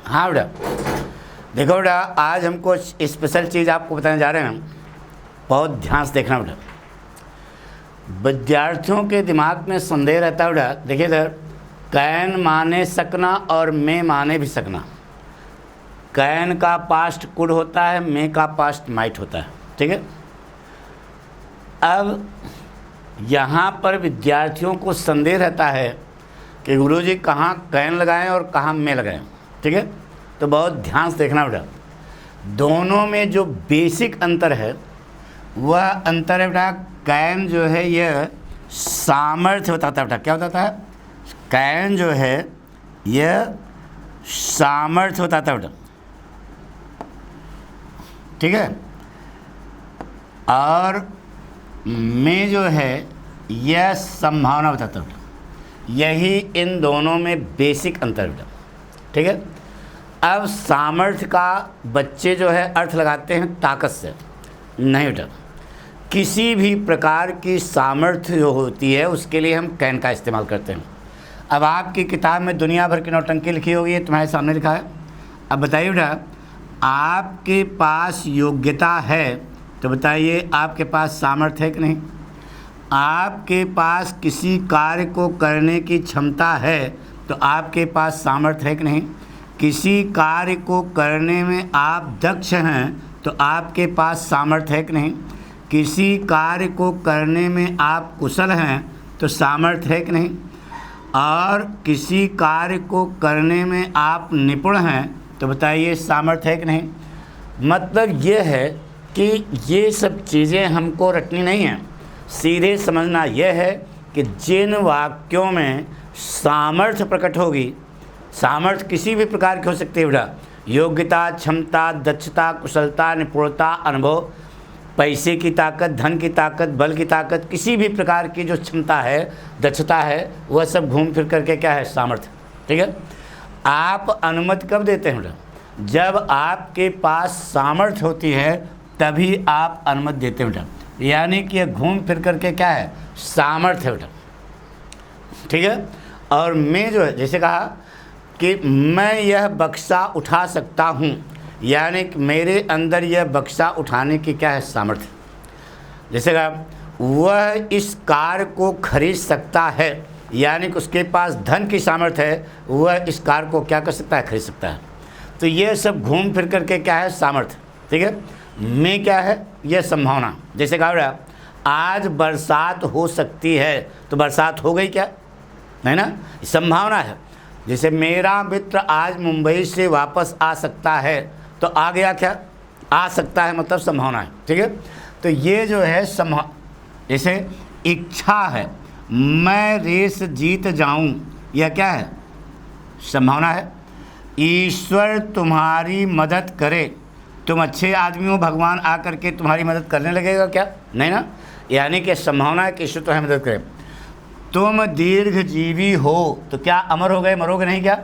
हाँ बेटा, देखो बेटा, आज हम कुछ स्पेशल चीज़ आपको बताने जा रहे हैं। बहुत ध्यान से देखना बेटा। विद्यार्थियों के दिमाग में संदेह रहता है बेटा। देखिए इधर, कैन माने सकना और मे माने भी सकना। कैन का पास्ट कुड होता है, मे का पास्ट माइट होता है। ठीक है। अब यहाँ पर विद्यार्थियों को संदेह रहता है कि गुरुजी कहाँ कैन लगाएं और कहाँ मे लगाएं। ठीक है, तो बहुत ध्यान से देखना बेटा। दोनों में जो बेसिक अंतर है वह अंतर है बेटा, कैन जो है यह सामर्थ्य बताता है बेटा। क्या बताता है? कैन जो है यह सामर्थ्य बताता है बेटा। ठीक है। और में जो है यह संभावना बताता है बेटा। यही इन दोनों में बेसिक अंतर है बेटा। ठीक है। अब सामर्थ्य का बच्चे जो है अर्थ लगाते हैं ताकत से। नहीं बेटा, किसी भी प्रकार की सामर्थ्य जो होती है उसके लिए हम कैन का इस्तेमाल करते हैं। अब आपकी किताब में दुनिया भर की नौटंकी लिखी होगी, ये तुम्हारे सामने लिखा है। अब बताइए बेटा, आपके पास योग्यता है तो बताइए आपके पास सामर्थ्य है कि नहीं? आपके पास किसी कार्य को करने की क्षमता है तो आपके पास सामर्थ्य है कि नहीं? किसी कार्य को करने में आप दक्ष हैं तो आपके पास सामर्थ्य है कि नहीं? किसी कार्य को करने में आप कुशल हैं तो सामर्थ्य है कि नहीं? और किसी कार्य को करने में आप निपुण हैं तो बताइए सामर्थ्य है कि नहीं? मतलब ये है कि ये सब चीज़ें हमको रटनी नहीं हैं। सीधे समझना यह है कि जिन वाक्यों में सामर्थ्य प्रकट होगी, सामर्थ्य किसी भी प्रकार की हो सकती है बेटा। योग्यता, क्षमता, दक्षता, कुशलता, निपुणता, अनुभव, पैसे की ताकत, धन की ताकत, बल की ताकत, किसी भी प्रकार की जो क्षमता है, दक्षता है, वह सब घूम फिर करके क्या है? सामर्थ्य। ठीक है। आप अनुमति कब देते हैं बेटा? जब आपके पास सामर्थ्य होती है तभी आप अनुमति देते हैं बेटा। यानी कि यह घूम फिर करके क्या है? सामर्थ्य है बेटा। ठीक है। और मैं जो है, जैसे कहा कि मैं यह बक्सा उठा सकता हूँ, यानी कि मेरे अंदर यह बक्सा उठाने की क्या है? सामर्थ्य। जैसे कहा वह इस कार को खरीद सकता है, यानी कि उसके पास धन की सामर्थ्य है, वह इस कार को क्या कर सकता है? खरीद सकता है। तो ये सब घूम फिर करके क्या है? सामर्थ्य। ठीक है। में क्या है? यह संभावना। जैसे कहा रहा आज बरसात हो सकती है, तो बरसात हो गई क्या? नहीं ना, संभावना है। जैसे मेरा मित्र आज मुंबई से वापस आ सकता है, तो आ गया क्या? आ सकता है, मतलब संभावना है। ठीक है। तो ये जो है जैसे इच्छा है, मैं रेस जीत जाऊं, यह क्या है? संभावना है। ईश्वर तुम्हारी मदद करे, तुम अच्छे आदमी हो, भगवान आकर के तुम्हारी मदद करने लगेगा क्या? नहीं ना, यानी कि संभावना है कि ईश्वर तुम्हारी मदद करे। तुम दीर्घजीवी हो तो क्या अमर हो गए, मरोगे नहीं क्या?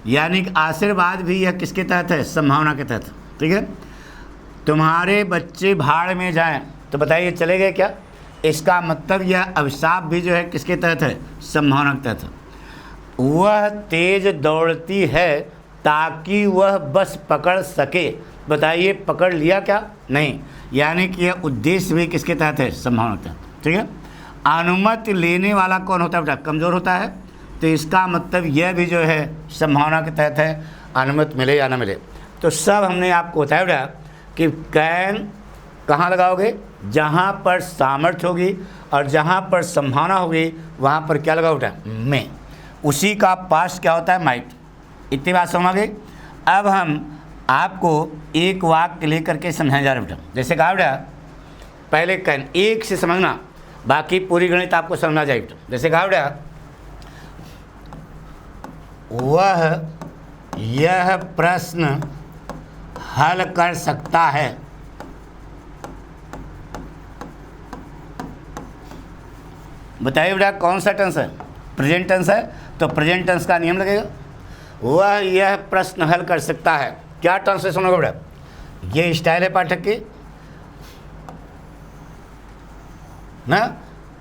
यानी कि आशीर्वाद भी यह किसके तहत है? संभावना के तहत। ठीक है। तुम्हारे बच्चे भाड़ में जाएं तो बताइए चले गए क्या? इसका मतलब यह अभिशाप भी जो है किसके तहत है? संभावना के तहत। वह तेज दौड़ती है ताकि वह बस पकड़ सके, बताइए पकड़ लिया क्या? नहीं, यानी कि यह उद्देश्य भी किसके तहत है? संभावना के तहत। ठीक है। अनुमति लेने वाला कौन होता है बेटा? कमज़ोर होता है। तो इसका मतलब यह भी जो है संभावना के तहत है, अनुमति मिले या ना मिले। तो सब हमने आपको बताया बेटा कि कैन कहाँ लगाओगे? जहाँ पर सामर्थ्य होगी और जहाँ पर संभावना होगी वहाँ पर क्या लगाओ बेटा? में। उसी का पास्ट क्या होता है? माइट। इतनी बात समझ गई। अब हम आपको एक वाक्य लेकर के समझाने जा रहे हैं बेटा। जैसे कहा बेटा, पहले कैन एक से समझना, बाकी पूरी गणित आपको समझना चाहिए बेटा। जैसे कहा बेटा, वह यह प्रश्न हल कर सकता है। बताइए बेटा कौन सा टेंस है? प्रेजेंट टेंस है, तो प्रेजेंट टेंस का नियम लगेगा। वह यह प्रश्न हल कर सकता है। क्या ट्रांसलेशन होगा बेटा? ये स्टाइल है पाठक की ना।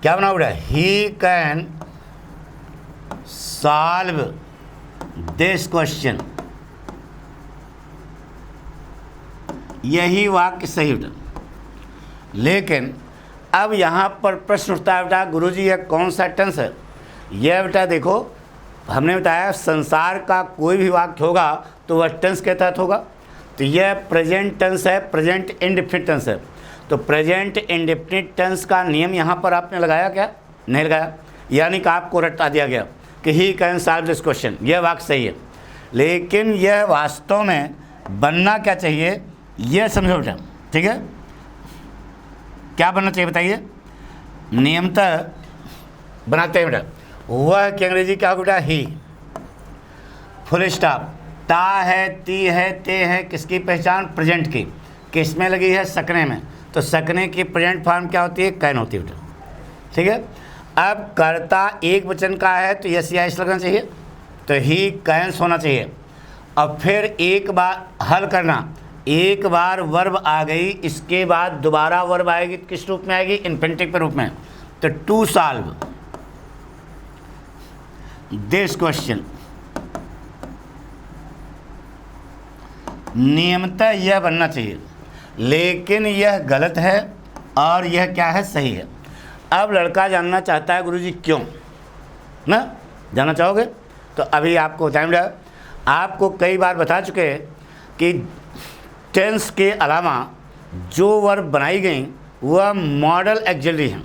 क्या बना बेटा? He can solve this question. यही वाक्य सही बेटा। लेकिन अब यहाँ पर प्रश्न उठता है बेटा, गुरुजी यह कौन सा टेंस है? यह बेटा देखो, हमने बताया संसार का कोई भी वाक्य होगा तो वह टेंस के तहत होगा। तो यह प्रेजेंट टेंस है, प्रेजेंट इंडेफिनिट टेंस है। तो प्रेजेंट इंडेफिनिट टेंस का नियम यहाँ पर आपने लगाया क्या? नहीं लगाया, यानी कि आपको रटा दिया गया कि he can solve this question. यह वाक्य सही है, लेकिन यह वास्तव में बनना क्या चाहिए यह समझो बेटा, ठीक है? क्या बनना चाहिए बताइए? नियमतः बनाते हैं बेटा, वह कि अंग्रेजी क्या बेटा? ही, फुल स्टॉप। ता है, ती है, ते है, किसकी पहचान? प्रेजेंट की। किस में लगी है? सकने में। तो सकने की प्रेजेंट फॉर्म क्या होती है? कैन होती है बेटा, ठीक है? अब कर्ता एक वचन का है तो यस या इस लगना चाहिए, तो ही कैंस होना चाहिए। अब फिर एक बार हल करना, एक बार वर्ब आ गई, इसके बाद दोबारा वर्ब आएगी, किस रूप में आएगी? इन्फिनिटिव के रूप में। तो टू सॉल्व दिस क्वेश्चन, नियमतः यह बनना चाहिए, लेकिन यह गलत है और यह क्या है? सही है। अब लड़का जानना चाहता है गुरुजी क्यों, ना जानना चाहोगे? तो अभी आपको बताएंगे, आपको कई बार बता चुके हैं कि टेंस के अलावा जो वर्ब बनाई गई वह मॉडल एक्सिलरी हैं,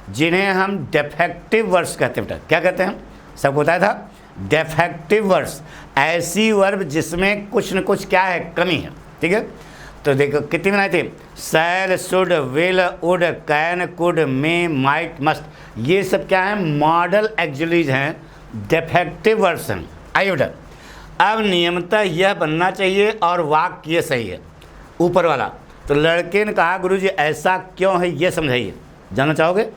जिन्हें हम डिफेक्टिव वर्ड्स कहते हैं। क्या कहते हैं? सबको बताया था, डिफेक्टिव वर्ड्स, ऐसी वर्ब जिसमें कुछ न कुछ क्या है? कमी है, ठीक है? तो देखो कितनी बनाए थे? Shall, should, will, would, can, could, may, might, must, ये सब क्या है? मॉडल एक्सिलरीज हैं, डिफेक्टिव वर्ड्स हैं। आइए बेटा, अब नियमतः यह बनना चाहिए और वाक्य ये सही है, ऊपर वाला। तो लड़के ने कहा गुरुजी ऐसा क्यों है ये समझाइए, जानना चाहोगे?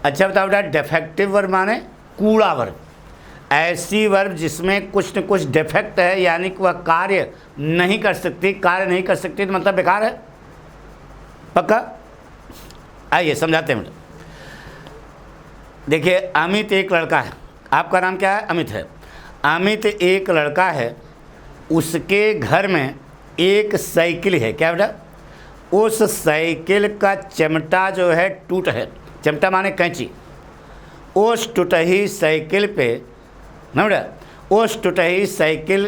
अच्छा बताओ बेटा, डिफेक्टिव वर्ब माने कूड़ा वर्ब, ऐसी वर्ब जिसमें कुछ न कुछ डिफेक्ट है, यानी कि वह कार्य नहीं कर सकती। कार्य नहीं कर सकती तो मतलब बेकार है, पक्का? आइए समझाते हैं। देखिए, अमित एक लड़का है, आपका नाम क्या है? अमित है। अमित एक लड़का है, उसके घर में एक साइकिल है। क्या बेटा? उस साइकिल का चिमटा जो है टूट है, चिमटा माने कैंची। उस टूटही साइकिल पे ना बेटा, उस टूटही साइकिल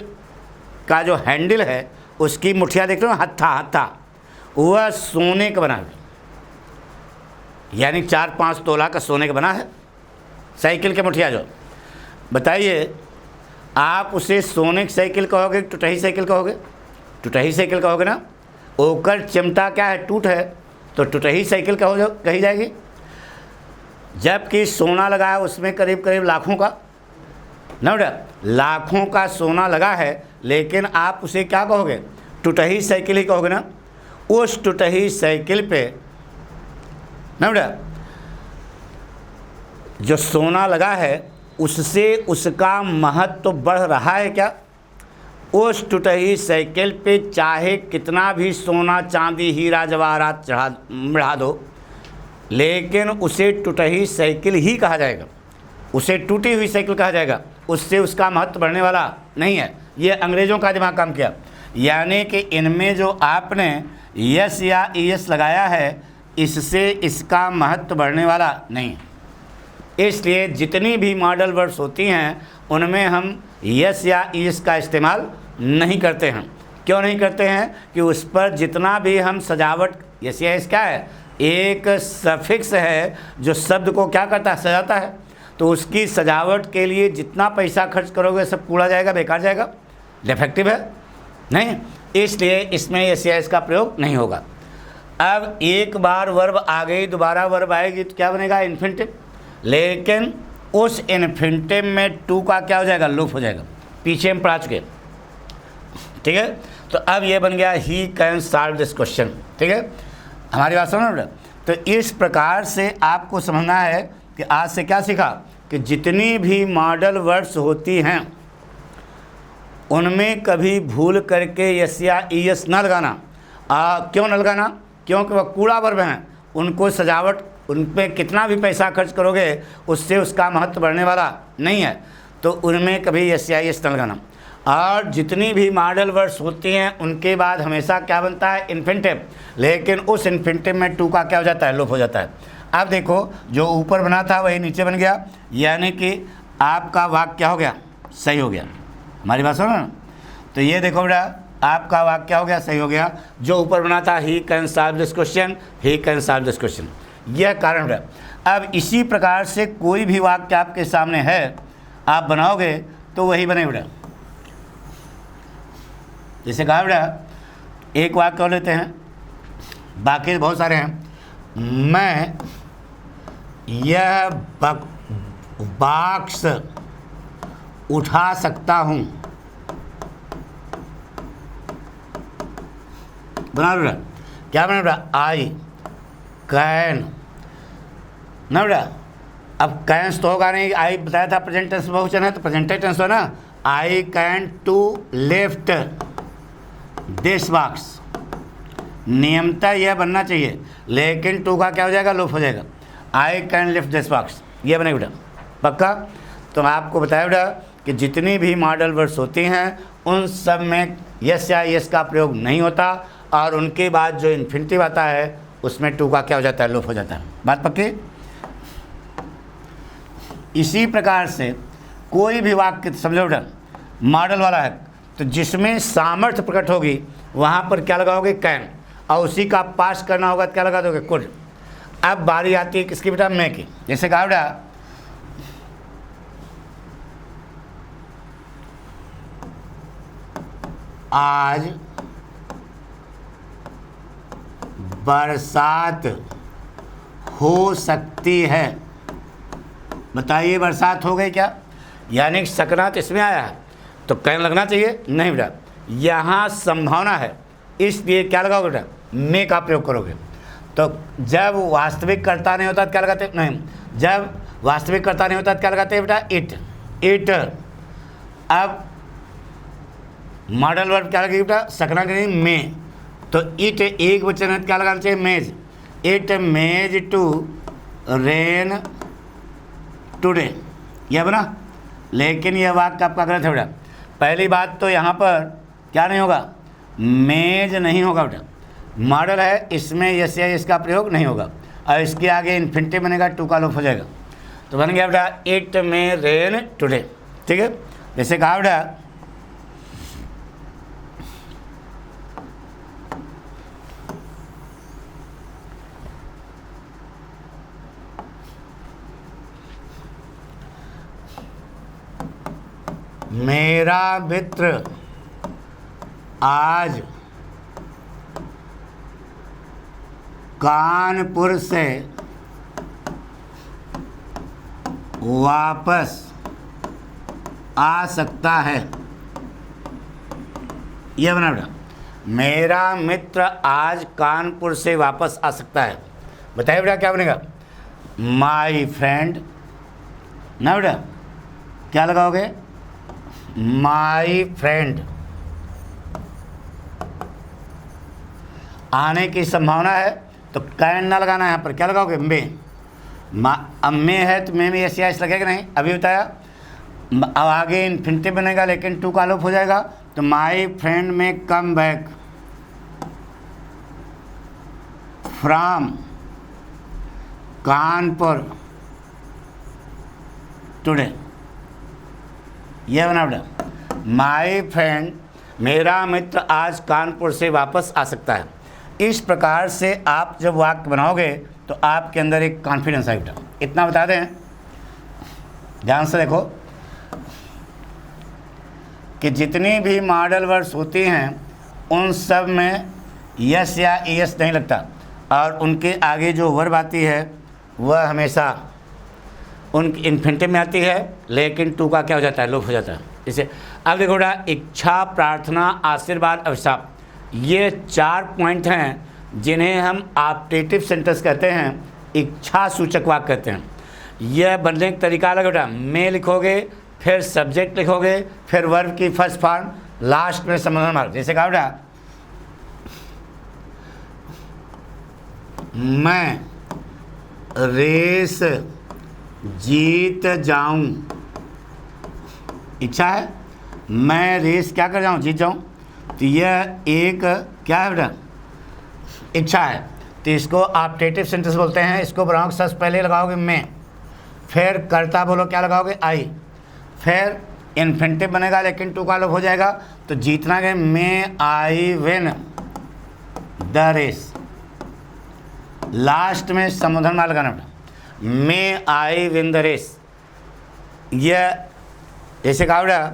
का जो हैंडल है उसकी मुठिया देख रहे हो, हत्था हत्था, वह सोने का बना है, यानी 4-5 तोला का सोने का बना है साइकिल के मुठिया। जो बताइए, आप उसे सोने की साइकिल कहोगे, टूटही साइकिल कहोगे? टूटही साइकिल कहोगे ना। ओकर चिमटा क्या है? टूट है, तो टूटही साइकिल कही जाएगी। जबकि सोना लगा है उसमें करीब करीब लाखों का, ना बेटा, लाखों का सोना लगा है, लेकिन आप उसे क्या कहोगे? टूटही साइकिल ही कहोगे ना। उस टूटही साइकिल पे ना बेटा जो सोना लगा है उससे उसका महत्व तो बढ़ रहा है क्या? उस टूटही साइकिल पे चाहे कितना भी सोना, चांदी, हीरा, जवाहरात चढ़ा दो, लेकिन उसे टूटही साइकिल ही कहा जाएगा, उसे टूटी हुई साइकिल कहा जाएगा, उससे उसका महत्व बढ़ने वाला नहीं है। ये अंग्रेज़ों का दिमाग काम किया, यानी कि इनमें जो आपने यस या ईएस लगाया है, इससे इसका महत्व बढ़ने वाला नहीं है। इसलिए जितनी भी मॉडल वर्ड्स होती हैं उनमें हम यस या ईएस का इस्तेमाल नहीं करते हैं। क्यों नहीं करते हैं? कि उस पर जितना भी हम सजावट, यस या ईएस क्या है? एक सफिक्स है जो शब्द को क्या करता है? सजाता है। तो उसकी सजावट के लिए जितना पैसा खर्च करोगे सब कूड़ा जाएगा, बेकार जाएगा, डिफेक्टिव है नहीं, इसलिए इसमें यस या ईएस का प्रयोग नहीं होगा। अब एक बार वर्ब आ गई, दोबारा वर्ब आएगी तो क्या बनेगा? इन्फिनिटिव। लेकिन उस इन्फिनिटिव में टू का क्या हो जाएगा? लूप हो जाएगा, पीछे हम पढ़ा चुके, ठीक है? तो अब ये बन गया he can solve this question, ठीक है? हमारी बात समझ रहे? तो इस प्रकार से आपको समझना है कि आज से क्या सीखा कि जितनी भी मॉडल वर्ड्स होती हैं उनमें कभी भूल करके यस या ईएस न लगाना। क्यों न लगाना? क्योंकि वह कूड़ा वर्ब हैं, उनको सजावट, उन पर कितना भी पैसा खर्च करोगे उससे उसका महत्व बढ़ने वाला नहीं है, तो उनमें कभी यस या ईएस न लगाना। और जितनी भी मॉडल वर्ड्स होती हैं उनके बाद हमेशा क्या बनता है, इन्फिनिटिव, लेकिन उस इन्फिनिटिव में टू का क्या हो जाता है, लोप हो जाता है। अब देखो जो ऊपर बना था वही नीचे बन गया, यानी कि आपका वाक्य क्या हो गया, सही हो गया। हमारी बात सुनो ना, तो ये देखो बेटा आपका वाक्य क्या हो गया, सही हो गया। जो ऊपर बना था he can solve this question, he can solve this question, यह कारण है। अब इसी प्रकार से कोई भी वाक्य आपके सामने है, आप बनाओगे तो वही बने बेटा। जैसे कहा बेटा एक वाक्य और लेते हैं, बाकी बहुत सारे हैं। मैं यह बॉक्स उठा सकता हूँ, बना बेटा, क्या बना बेटा, आई कैन ना बेटा। अब कैंस तो होगा नहीं, आई बताया था प्रेजेंट टेंस बहुवचन है तो प्रेजेंट टेंस हो ना। I can to lift this box, नियमतः यह बनना चाहिए, लेकिन टू का क्या हो जाएगा, लोप हो जाएगा। I can lift this box, ये बनेगा बेटा, पक्का। तो आपको बताया बेटा कि जितनी भी मॉडल वर्ड्स होती हैं उन सब में यस या यस का प्रयोग नहीं होता, और उनके बाद जो इन्फिनिटिव आता है उसमें टू का क्या हो जाता है, लोप हो जाता है। बात पक्की। इसी प्रकार से कोई भी वाक्य समझो बेटा मॉडल वाला है, तो जिसमें सामर्थ्य प्रकट होगी वहाँ पर क्या लगाओगे, कैन, और उसी का पास करना होगा तो क्या लगा दोगे, कुड। अब बारी आती है किसकी बेटा, मैं की। जैसे कहा बेटा आज बरसात हो सकती है, बताइए बरसात हो गई क्या, यानी कि सकरात इसमें आया है तो कैन लगना चाहिए, नहीं बेटा, यहाँ संभावना है इसलिए क्या लगाओगे बेटा, मे का प्रयोग करोगे। तो जब वास्तविक कर्ता नहीं होता तो क्या लगाते, नहीं, जब वास्तविक कर्ता नहीं होता तो क्या लगाते हैं बेटा, इट, इट। अब मॉडल वर्ब क्या लगेगी बेटा, सकना के नहीं, मे, तो इट एक वचन है तो क्या लगाना चाहिए, मेज, इट मेज टू रेन टुडे, यह बना। लेकिन यह वाक्य आपका गलत है बेटा। पहली बात तो यहाँ पर क्या नहीं होगा, मेज नहीं होगा बेटा, मॉडल है इसमें यस या इसका प्रयोग नहीं होगा, और इसके आगे इन्फिनिटिव बनेगा, टू का लोप हो जाएगा, तो बन गया बेटा इट मे रेन टुडे, ठीक है। जैसे कहा बेटा मेरा मित्र आज कानपुर से वापस आ सकता है, यह बना बेटा, मेरा मित्र आज कानपुर से वापस आ सकता है। बताइए बेटा क्या बनेगा, माई फ्रेंड ना बेटा, क्या लगाओगे, माई फ्रेंड। आने की संभावना है तो कैन ना लगाना है, यहाँ पर क्या लगाओगे, मे। अब मे है तो मे में यस या यस लगेगा नहीं, अभी बताया। अब आगे इन्फिनिटिव बनेगा लेकिन टू का लोप हो जाएगा, तो माई फ्रेंड में come back from Kanpur today, यह बना बेटा, माई फ्रेंड, मेरा मित्र आज कानपुर से वापस आ सकता है। इस प्रकार से आप जब वाक्य बनाओगे तो आपके अंदर एक कॉन्फिडेंस आएगा। इतना बता दें, ध्यान से देखो कि जितनी भी मॉडल वर्ड्स होती हैं उन सब में यस या एस नहीं लगता, और उनके आगे जो वर्ब आती है वह हमेशा उन इन्फिनिटिव में आती है, लेकिन टू का क्या हो जाता है, लोप हो जाता है। इसे अब देखो बेटा, इच्छा, प्रार्थना, आशीर्वाद, अभिशाप, ये 4 पॉइंट हैं जिन्हें हम ऑप्टेटिव सेंटेंस कहते हैं, इच्छा सूचक वाक्य कहते हैं। यह बनने का तरीका अलग बेटा, में लिखोगे, फिर सब्जेक्ट लिखोगे, फिर वर्ब की फर्स्ट फॉर्म, लास्ट में संबंधन मार्ग। जैसे कहा बेटा, मैं रेस जीत जाऊं, इच्छा है, मैं रेस क्या कर जाऊँ, जीत जाऊँ। तो यह एक क्या है बेटा, इच्छा है। तो इसको ऑप्टेटिव सेंटेंस बोलते हैं। इसको बनाओ, सबसे पहले लगाओगे मैं, फिर कर्ता बोलो क्या लगाओगे, आई, फिर इन्फिनिटिव बनेगा लेकिन टू का लोप हो जाएगा। तो जीतना गए, may I win the race. Last में संबोधन माल लगाना बेटा, may I win the race. यह जैसे कहा बेटा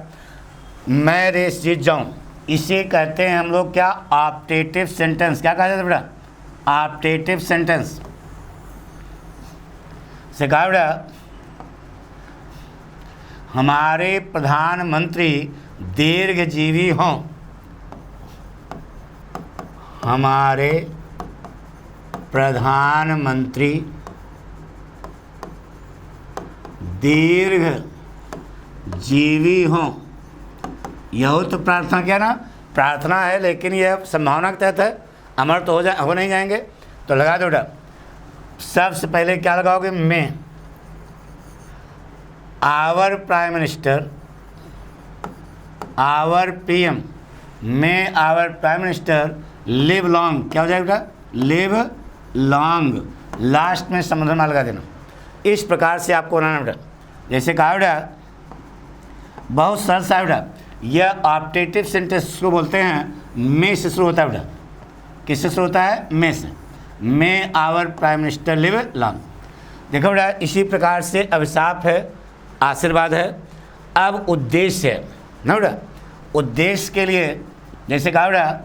मैं रेस जीत जाऊं, इसे कहते हैं हम लोग क्या, ऑप्टेटिव सेंटेंस। क्या कहा जाता है बेटा, ऑप्टेटिव सेंटेंस। से कहा बेटा हमारे प्रधानमंत्री दीर्घजीवी हों, हमारे प्रधानमंत्री दीर्घजीवी हों। यह तो प्रार्थना क्या ना, प्रार्थना है, लेकिन यह संभावना के तहत है, अमर तो हो नहीं जाएंगे। तो लगा दो बेटा, सबसे पहले क्या लगाओगे, may, our prime minister, our PM, may our prime minister live long. क्या हो जाएगा बेटा, लिव लॉन्ग। लास्ट में संबोधन माल लगा देना। इस प्रकार से आपको बनाना बेटा। जैसे कहा बेटा बहुत सरल सा बेटा, यह ऑप्टेटिव सेंटेंस को बोलते हैं, मे से शुरू होता है बेटा। किससे शुरू होता है, मे से। May our prime minister live long. देखो बेटा इसी प्रकार से अभिशाप है, आशीर्वाद है। अब उद्देश्य है ना बेटा, उद्देश्य के लिए जैसे कहा बेटा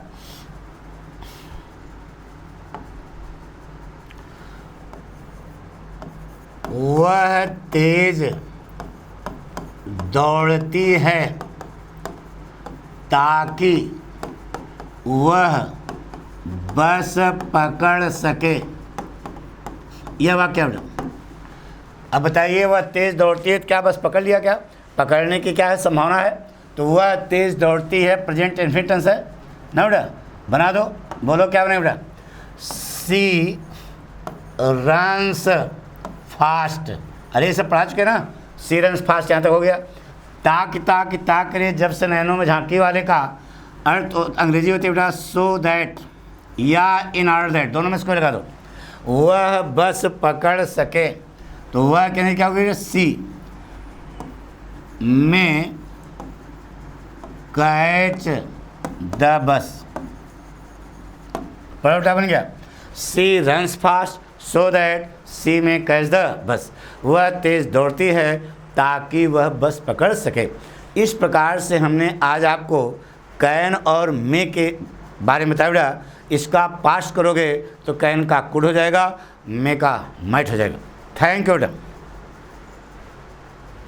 वह तेज दौड़ती है ताकि वह बस पकड़ सके। यह वाक्य है बेटा। अब बताइए, वह तेज़ दौड़ती है, क्या बस पकड़ लिया, क्या पकड़ने की क्या है संभावना है। तो वह तेज़ दौड़ती है प्रेजेंट इन्फिनिट टेंस है ना बेटा। बना दो, बोलो क्या बने बेटा, सी रन्स फास्ट। अरे सब पढ़ा चुके ना, सी रन्स फास्ट यहाँ तक हो गया। ताक करे जब से नैनों में झांकी वाले का अर्थ अंग्रेजी होती है बेटा सो दैट या इन ऑर्डर दैट, दोनों में इसको लगा दो। वह बस पकड़ सके, तो वह कहने क्या होगी, सी में कैच द बस। पढ़ा बन गया, सी रन्स फास्ट सो दैट सी में कैच द बस। वह तेज़ दौड़ती है ताकि वह बस पकड़ सके। इस प्रकार से हमने आज आपको कैन और मे के बारे में बताया बेटा। इसका पास्ट करोगे तो कैन का कुड हो जाएगा, मे का माइट हो जाएगा। थैंक यू बेटा।